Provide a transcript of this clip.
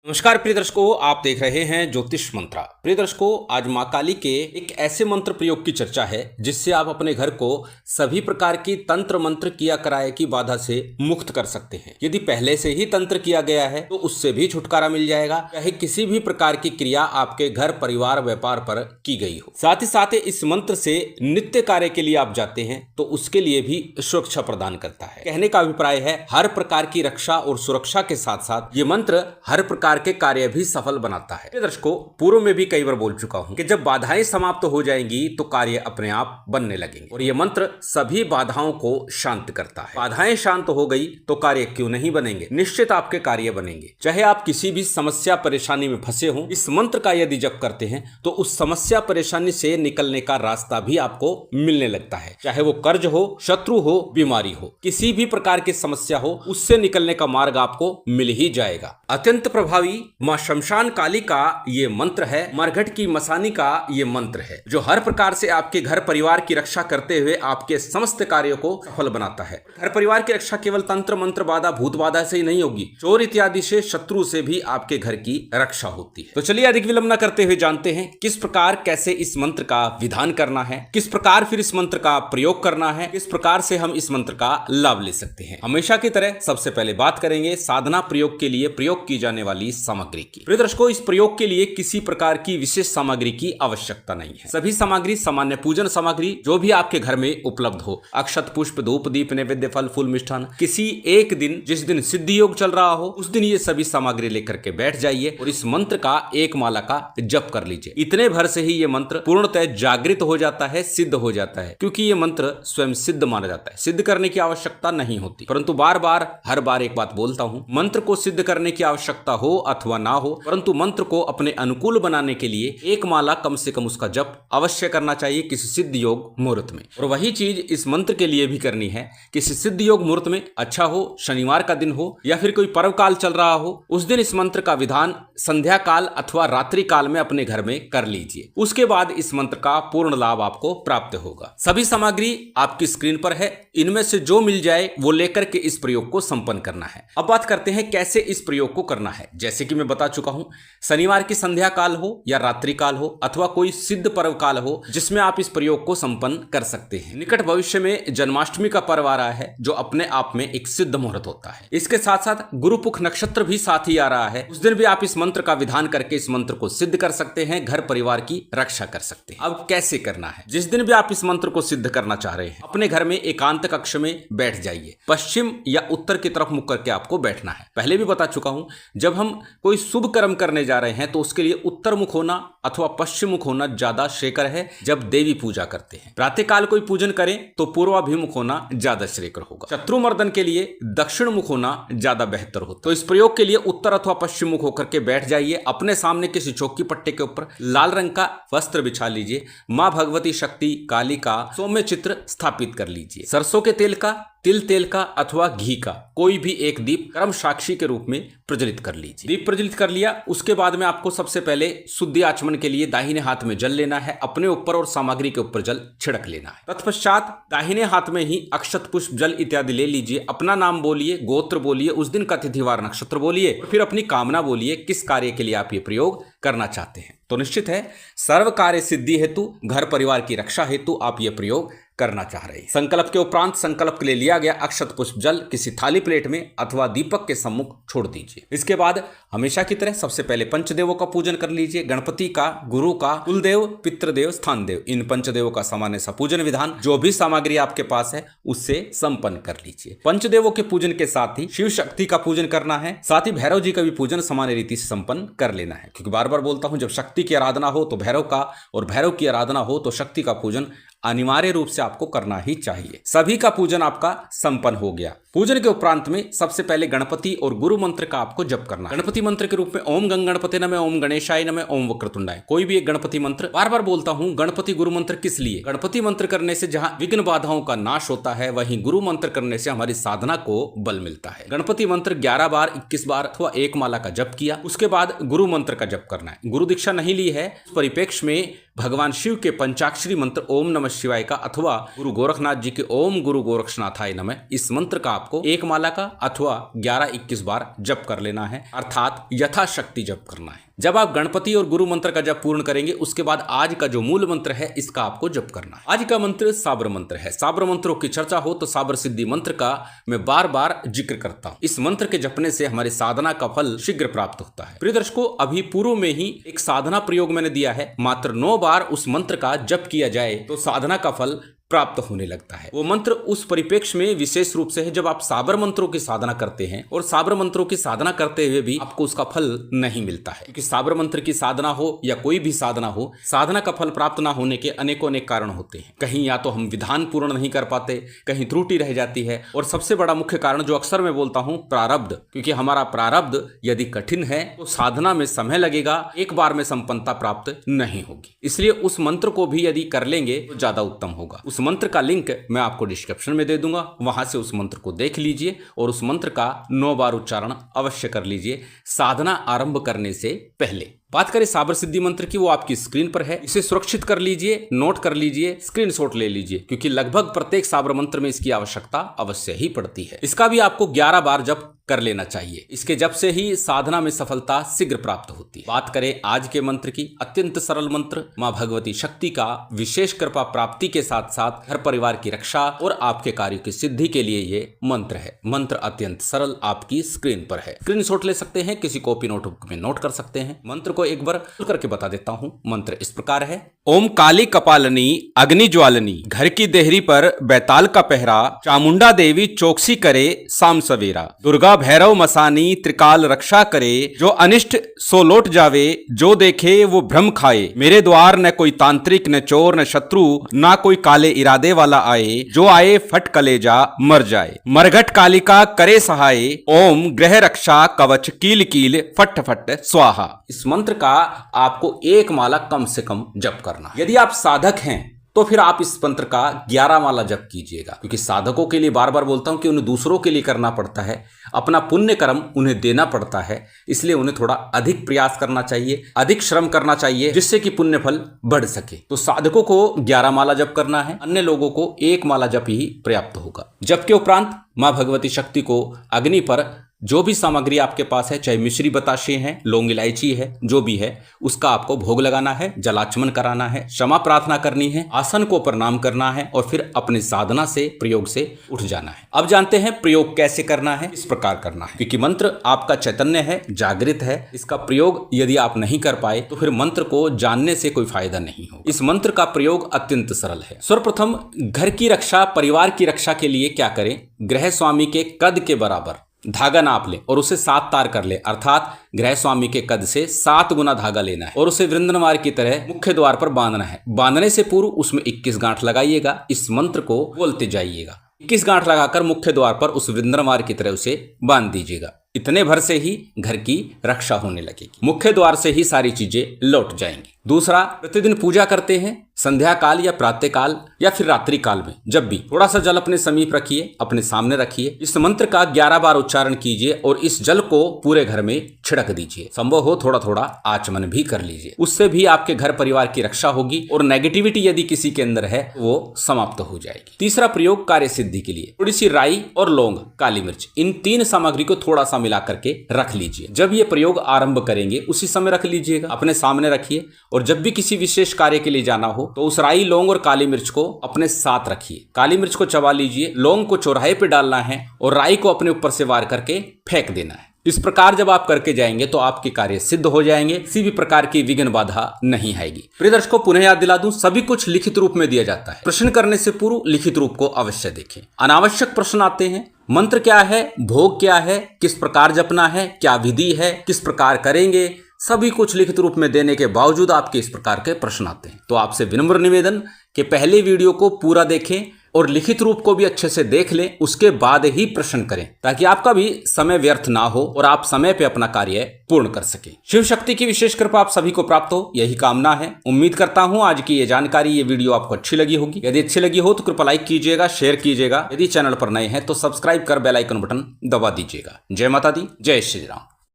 नमस्कार प्रिय दर्शकों, आप देख रहे हैं ज्योतिष मंत्रा। प्रिय दर्शकों, आज मां काली के एक ऐसे मंत्र प्रयोग की चर्चा है जिससे आप अपने घर को सभी प्रकार की तंत्र मंत्र किया कराए की बाधा से मुक्त कर सकते हैं। यदि पहले से ही तंत्र किया गया है तो उससे भी छुटकारा मिल जाएगा, चाहे किसी भी प्रकार की क्रिया आपके घर परिवार व्यापार पर की गई हो। साथ ही साथ इस मंत्र से नित्य कार्य के लिए आप जाते हैं तो उसके लिए भी सुरक्षा प्रदान करता है। कहने का अभिप्राय है हर प्रकार की रक्षा और सुरक्षा के साथ साथ ये मंत्र हर प्रकार के कार्य भी सफल बनाता है। दर्शकों, पूर्व में भी कई बार बोल चुका हूं कि जब बाधाएं समाप्त हो जाएंगी तो कार्य अपने आप बनने लगेंगे और यह मंत्र सभी बाधाओं को शांत करता है। बाधाएं शांत हो गई तो कार्य क्यों नहीं बनेंगे, निश्चित आपके कार्य बनेंगे। चाहे आप किसी भी समस्या परेशानी में फंसे हो, इस मंत्र का यदि जप करते हैं तो उस समस्या परेशानी से निकलने का रास्ता भी आपको मिलने लगता है। चाहे वो कर्ज हो, शत्रु हो, बीमारी हो, किसी भी प्रकार की समस्या हो, उससे निकलने का मार्ग आपको मिल ही जाएगा। अत्यंत प्रभावी मां शमशान काली का ये मंत्र है, मरघट की मसानी का ये मंत्र है, जो हर प्रकार से आपके घर परिवार की रक्षा करते हुए आपके समस्त कार्यों को सफल बनाता है। घर परिवार की रक्षा केवल तंत्र मंत्र बाधा भूत बाधा से ही नहीं होगी, चोर इत्यादि से, शत्रु से भी आपके घर की रक्षा होती है। तो चलिए अधिक विलंब न करते हुए जानते हैं किस प्रकार कैसे इस मंत्र का विधान करना है, किस प्रकार फिर इस मंत्र का प्रयोग करना है, किस प्रकार से हम इस मंत्र का लाभ ले सकते हैं। हमेशा की तरह सबसे पहले बात करेंगे साधना प्रयोग के लिए प्रयोग की जाने वाली सामग्री की। प्रिय दर्शकों, इस प्रयोग के लिए किसी प्रकार की विशेष सामग्री की आवश्यकता नहीं है। सभी सामग्री सामान्य पूजन सामग्री जो भी आपके घर में उपलब्ध हो, अक्षत पुष्प धूप दीप नैवेद्य फल फूल मिष्ठान, किसी एक दिन जिस दिन सिद्धि योग चल रहा हो उस दिन ये सभी सामग्री लेकर के बैठ जाइए और इस मंत्र का एक माला का जप कर लीजिए। इतने भर से ही ये मंत्र पूर्णतः जागृत हो जाता है, सिद्ध हो जाता है, क्योंकि ये मंत्र स्वयं सिद्ध माना जाता है। सिद्ध करने की आवश्यकता नहीं होती, परंतु बार बार हर बार एक बात बोलता हूं, मंत्र को सिद्ध करने की आवश्यकता हो अथवा ना हो, परंतु मंत्र को अपने अनुकूल बनाने के लिए एक माला कम से कम उसका जप अवश्य करना चाहिए किसी सिद्ध योग मुहूर्त में। और वही चीज इस मंत्र के लिए भी करनी है। किसी सिद्ध योग मुहूर्त में, अच्छा हो शनिवार का दिन हो या फिर कोई पर्व काल चल रहा हो, उस दिन इस मंत्र का विधान संध्या काल अथवा रात्रि काल में अपने घर में कर लीजिए। उसके बाद इस मंत्र का पूर्ण लाभ आपको प्राप्त होगा। सभी सामग्री आपकी स्क्रीन पर है, इनमें से जो मिल जाए वो लेकर के इस प्रयोग को संपन्न करना है। अब बात करते हैं कैसे इस प्रयोग को करना है। जैसे कि मैं बता चुका हूं, शनिवार की संध्या काल हो या रात्रि काल हो अथवा कोई सिद्ध पर्व काल हो जिसमें आप इस प्रयोग को संपन्न कर सकते हैं। निकट भविष्य में जन्माष्टमी का पर्व आ रहा है जो अपने आप में एक सिद्ध मुहूर्त होता है। इसके साथ साथ गुरुपुख नक्षत्र भी साथ ही आ रहा है, उस दिन भी आप इस मंत्र का विधान करके इस मंत्र को सिद्ध कर सकते हैं, घर परिवार की रक्षा कर सकते हैं। अब कैसे करना है? जिस दिन भी आप इस मंत्र को सिद्ध करना चाह रहे हैं, अपने घर में एकांत कक्ष में बैठ जाइए। पश्चिम या उत्तर की तरफ मुख करके आपको बैठना है। पहले भी बता चुका हूं, जब हम कोई शुभ कर्म करने जा रहे हैं तो उसके लिए उत्तर मुख होना अथवा पश्चिम मुख होना ज्यादा श्रेयकर है। जब देवी पूजा करते हैं, प्रातःकाल कोई पूजन करें तो पूर्वाभिमुख होना ज्यादा श्रेयकर होगा। शत्रु मर्दन के लिए दक्षिण मुख होना ज्यादा बेहतर होता है। तो इस प्रयोग के लिए उत्तर अथवा पश्चिम मुख होकर के बैठ जाइए। अपने सामने किसी चौकी पट्टे के ऊपर लाल रंग का वस्त्र बिछा लीजिए। मां भगवती शक्ति काली का सौम्य चित्र स्थापित कर लीजिए। सरसों के तेल का, तिल तेल का अथवा घी का कोई भी एक दीप कर्म साक्षी के रूप में प्रज्वलित कर लीजिए। दीप प्रज्वलित कर लिया, उसके बाद में आपको सबसे पहले शुद्धि आचमन के लिए दाहिने हाथ में जल लेना है, अपने ऊपर और सामग्री के ऊपर जल छिड़क लेना है। तत्पश्चात दाहिने हाथ में ही अक्षत पुष्प जल इत्यादि ले लीजिए। अपना नाम बोलिए, गोत्र बोलिए, उस दिन का तिथिवार नक्षत्र बोलिए, फिर अपनी कामना बोलिए, किस कार्य के लिए आप ये प्रयोग करना चाहते हैं। तो निश्चित है सर्व कार्य सिद्धि हेतु, घर परिवार की रक्षा हेतु आप ये प्रयोग करना चाह रहे हैं। संकल्प के उपरांत संकल्प के लिए लिया गया अक्षत पुष्प जल किसी थाली प्लेट में अथवा दीपक के सम्मुख छोड़ दीजिए। इसके बाद हमेशा की तरह सबसे पहले पंचदेवों का पूजन कर लीजिए। गणपति का, गुरु का, कुलदेव, पितृदेव, स्थान देव, इन पंचदेवों का सामान्य सा पूजन विधान जो भी सामग्री आपके पास है उससे संपन्न कर लीजिए। पंचदेवों के पूजन के साथ ही शिव शक्ति का पूजन करना है, साथ ही भैरव जी का भी पूजन सामान्य रीति से संपन्न कर लेना है। क्योंकि बार बार बोलता हूं, जब शक्ति की आराधना हो तो भैरव का, और भैरव की आराधना हो तो शक्ति का पूजन अनिवार्य रूप से आपको करना ही चाहिए। सभी का पूजन आपका संपन्न हो गया। पूजन के उपरांत में सबसे पहले गणपति और गुरु मंत्र का आपको जप करना है। गणपति मंत्र के रूप में ओम गंग गणपति नमः, ओम गणेशाय नमः, ओम वक्रतुंडाय, कोई भी एक गणपति मंत्र। बार बार बोलता हूं, गणपति गुरु मंत्र किस लिए? गणपति मंत्र करने से जहां विघ्न बाधाओं का नाश होता है, वहीं गुरु मंत्र करने से हमारी साधना को बल मिलता है। गणपति मंत्र 11 बार, 21 बार अथवा एक माला का जप किया, उसके बाद गुरु मंत्र का जप करना है। गुरु दीक्षा नहीं ली है, परिप्रेक्ष्य में भगवान शिव के पंचाक्षरी मंत्र ओम नमः शिवाय का अथवा गुरु गोरखनाथ जी के ओम गुरु गोरक्षनाथाय नमः, इस मंत्र का आपको एक माला का अथवा 11-21 बार जप कर लेना है, अर्थात यथाशक्ति जप करना है। जब आप गणपति और गुरु मंत्र का जप पूर्ण करेंगे उसके बाद आज का जो मूल मंत्र है इसका आपको जप करना है। आज का मंत्र साबर मंत्र है। साबर मंत्रों की चर्चा हो तो साबर सिद्धि मंत्र का मैं बार बार जिक्र करता हूं। इस मंत्र के जपने से हमारी साधना का फल शीघ्र प्राप्त होता है। प्रिय दर्शकों, अभी पूर्व में ही एक साधना प्रयोग मैंने दिया है। मात्र 9 बार उस मंत्र का जप किया जाए तो साधना का फल प्राप्त होने लगता है। वो मंत्र उस परिप्रेक्ष्य में विशेष रूप से है जब आप साबर मंत्रों की साधना करते हैं और साबर मंत्रों की साधना करते हुए भी आपको उसका फल नहीं मिलता है। क्योंकि साबर मंत्र की साधना हो या कोई भी साधना हो, साधना का फल प्राप्त ना होने के अनेकों अनेक कारण होते हैं। कहीं या तो हम विधान पूर्ण नहीं कर पाते, कहीं त्रुटि रह जाती है, और सबसे बड़ा मुख्य कारण जो अक्सर मैं बोलता हूं, प्रारब्ध। क्योंकि हमारा प्रारब्ध यदि कठिन है तो साधना में समय लगेगा, एक बार में संपन्नता प्राप्त नहीं होगी। इसलिए उस मंत्र को भी यदि कर लेंगे तो ज्यादा उत्तम होगा। उस मंत्र का लिंक मैं आपको डिस्क्रिप्शन में दे दूंगा, वहां से उस मंत्र को देख लीजिए और उस मंत्र का 9 बार उच्चारण अवश्य कर लीजिए साधना आरंभ करने से पहले। बात करें साबर सिद्धि मंत्र की, वो आपकी स्क्रीन पर है। इसे सुरक्षित कर लीजिए, नोट कर लीजिए, स्क्रीनशॉट ले लीजिए, क्योंकि लगभग प्रत्येक साबर मंत्र में इसकी आवश्यकता अवश्य ही पड़ती है। इसका भी आपको 11 बार जप कर लेना चाहिए। इसके जप से ही साधना में सफलता शीघ्र प्राप्त होती है। बात करें आज के मंत्र की, अत्यंत सरल मंत्र, मां भगवती शक्ति का विशेष कृपा प्राप्ति के साथ साथ घर परिवार की रक्षा और आपके कार्य की सिद्धि के लिए ये मंत्र है। मंत्र अत्यंत सरल आपकी स्क्रीन पर है, स्क्रीनशॉट ले सकते हैं, किसी कॉपी नोटबुक में नोट कर सकते हैं। मंत्र को एक बार करके बता देता हूं। मंत्र इस प्रकार है। ओम काली कपालनी अग्नि ज्वालनी, घर की देहरी पर बैताल का पहरा, चामुंडा देवी चौकसी करे शाम सवेरा, दुर्गा भैरव मसानी त्रिकाल रक्षा करे, जो अनिष्ट सो लौट जावे, जो देखे वो भ्रम खाए, मेरे द्वार न कोई तांत्रिक न चोर न शत्रु, ना कोई काले इरादे वाला आए, जो आए फट कलेजा मर जाए, मरघट कालिका करे सहाय, ओम ग्रह रक्षा कवच कील कील फट फट स्वाहा। इस मंत्र का आपको एक माला कम से कम जप करना। यदि आप साधक हैं तो फिर आप इस मंत्र का 11 माला जप कीजिएगा, क्योंकि साधकों के लिए बार बार बोलता हूं कि उन्हें दूसरों के लिए करना पड़ता है, अपना पुण्य कर्म उन्हें देना पड़ता है, इसलिए उन्हें थोड़ा अधिक प्रयास करना चाहिए, अधिक श्रम करना चाहिए, जिससे कि पुण्य फल बढ़ सके। तो साधकों को 11 माला जप करना है, अन्य लोगों को 1 माला जप ही पर्याप्त होगा। जप के उपरांत मां भगवती शक्ति को अग्नि पर जो भी सामग्री आपके पास है, चाहे मिश्री बताशे हैं, लौंग इलायची है, जो भी है, उसका आपको भोग लगाना है, जलाचमन कराना है, क्षमा प्रार्थना करनी है, आसन को प्रणाम करना है और फिर अपनी साधना से प्रयोग से उठ जाना है। अब जानते हैं प्रयोग कैसे करना है, इस प्रकार करना है। क्योंकि मंत्र आपका चैतन्य है, जागृत है, इसका प्रयोग यदि आप नहीं कर पाए तो फिर मंत्र को जानने से कोई फायदा नहीं हो। इस मंत्र का प्रयोग अत्यंत सरल है। सर्वप्रथम घर की रक्षा, परिवार की रक्षा के लिए क्या करें, गृह स्वामी के कद के बराबर धागा नाप ले और उसे 7 तार कर ले, अर्थात गृह स्वामी के कद से 7 गुना धागा लेना है और उसे वृंदनवार की तरह मुख्य द्वार पर बांधना है। बांधने से पूर्व उसमें 21 गांठ लगाइएगा। इस मंत्र को बोलते जाइएगा। 21 गांठ लगाकर मुख्य द्वार पर उस वृंदनवार की तरह उसे बांध दीजिएगा। इतने भर से ही घर की रक्षा होने लगेगी, मुख्य द्वार से ही सारी चीजें लौट जाएंगी। दूसरा, प्रतिदिन पूजा करते हैं, संध्या काल या प्रातः काल या फिर रात्रि काल में जब भी थोड़ा सा जल अपने समीप रखिए, अपने सामने रखिए, इस मंत्र का 11 बार उच्चारण कीजिए और इस जल को पूरे घर में छिड़क दीजिए। संभव हो थोड़ा थोड़ा आचमन भी कर लीजिए, उससे भी आपके घर परिवार की रक्षा होगी और नेगेटिविटी यदि किसी के अंदर है वो समाप्त हो जाएगी। तीसरा प्रयोग कार्य सिद्धि के लिए, थोड़ी सी राई और लौंग, काली मिर्च, इन 3 सामग्री को थोड़ा सा मिला करके रख लीजिए। जब ये प्रयोग आरंभ करेंगे उसी समय रख लीजिएगा, अपने सामने रखिए और जब भी किसी विशेष कार्य के लिए जाना हो तो उस राई, लौंग और काली मिर्च को अपने साथ रखिए। काली मिर्च को चबा लीजिए, लौंग को चौराहे पे डालना है और राई को अपने ऊपर से वार करके फेंक देना है। इस प्रकार जब आप करके जाएंगे तो आपके कार्य सिद्ध हो जाएंगे, किसी भी प्रकार की विघ्न बाधा नहीं आएगी। प्रिय दर्शकों, पुनः याद दिला दूं, सभी कुछ लिखित रूप में दिया जाता है। प्रश्न करने से पूर्व लिखित रूप को अवश्य देखें। अनावश्यक प्रश्न आते हैं, मंत्र क्या है, भोग क्या है, किस प्रकार जपना है, क्या विधि है, किस प्रकार करेंगे, सभी कुछ लिखित रूप में देने के बावजूद आपके इस प्रकार के प्रश्न आते हैं। तो आपसे विनम्र निवेदन कि पहले वीडियो को पूरा देखें और लिखित रूप को भी अच्छे से देख लें, उसके बाद ही प्रश्न करें, ताकि आपका भी समय व्यर्थ ना हो और आप समय पे अपना कार्य पूर्ण कर सकें। शिव शक्ति की विशेष कृपा आप सभी को प्राप्त हो, यही कामना है। उम्मीद करता हूं आज की ये जानकारी, ये वीडियो आपको अच्छी लगी होगी। यदि अच्छी लगी हो तो कृपया लाइक कीजिएगा, शेयर कीजिएगा। यदि चैनल पर नए हैं तो सब्सक्राइब कर बेल आइकन बटन दबा दीजिएगा। जय माता दी, जय श्री राम।